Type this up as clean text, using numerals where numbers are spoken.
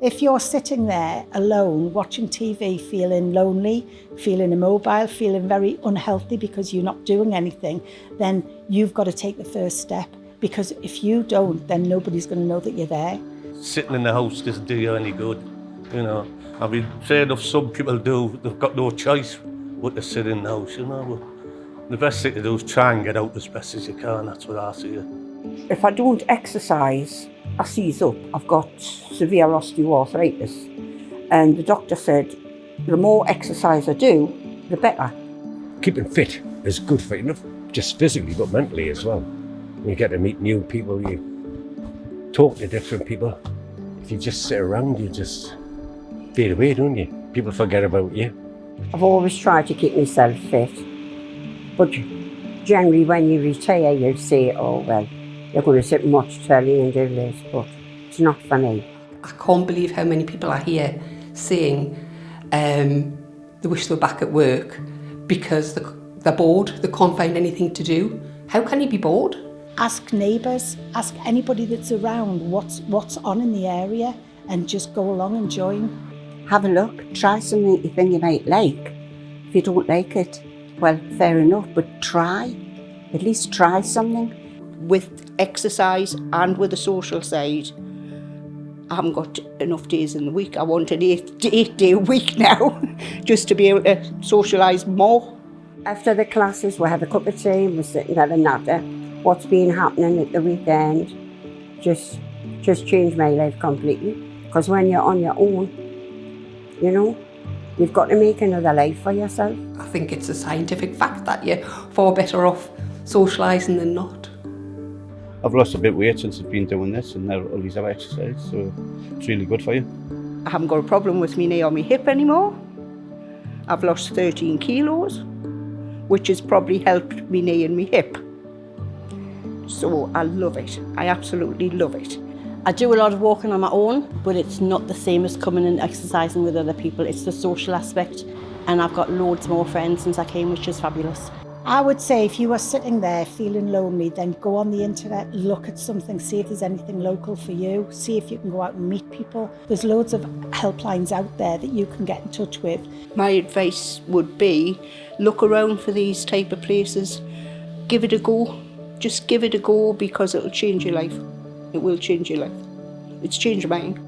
If you're sitting there alone, watching TV, feeling lonely, feeling immobile, feeling very unhealthy because you're not doing anything, then you've got to take the first step. Because if you don't, then nobody's going to know that you're there. Sitting in the house doesn't do you any good, you know. I mean, fair enough, some people do, they've got no choice but to sit in the house, you know. But the best thing to do is try and get out as best as you can, that's what I see. If I don't exercise, I seize up. I've got severe osteoarthritis. And the doctor said, the more exercise I do, the better. Keeping fit is good for you, not just physically, but mentally as well. You get to meet new people, you talk to different people. If you just sit around, you just fade away, don't you? People forget about you. I've always tried to keep myself fit. But generally when you retire, you say, oh, well, you're going to sit and watch telly and do this, but it's not for me. I can't believe how many people are here saying they wish they were back at work because they're bored, they can't find anything to do. How can you be bored? Ask neighbours, ask anybody that's around what's on in the area and just go along and join. Have a look, try something you think you might like. If you don't like it, well, fair enough, but try. At least try something. With exercise and with the social side, I haven't got enough days in the week. I want an eight-day week now, just to be able to socialise more. After the classes, we have a cup of tea, we're sitting there and natter. What's been happening at the weekend just changed my life completely. Because when you're on your own, you know, you've got to make another life for yourself. I think it's a scientific fact that you're far better off socialising than not. I've lost a bit of weight since I've been doing this and I always have exercise, so it's really good for you. I haven't got a problem with my knee or my hip anymore. I've lost 13 kilos, which has probably helped my knee and my hip. So I love it. I absolutely love it. I do a lot of walking on my own, but it's not the same as coming and exercising with other people. It's the social aspect, and I've got loads more friends since I came, which is fabulous. I would say if you are sitting there feeling lonely, then go on the internet, look at something, see if there's anything local for you, see if you can go out and meet people. There's loads of helplines out there that you can get in touch with. My advice would be, look around for these type of places, give it a go. Just give it a go because it'll change your life. It will change your life. It's changed mine.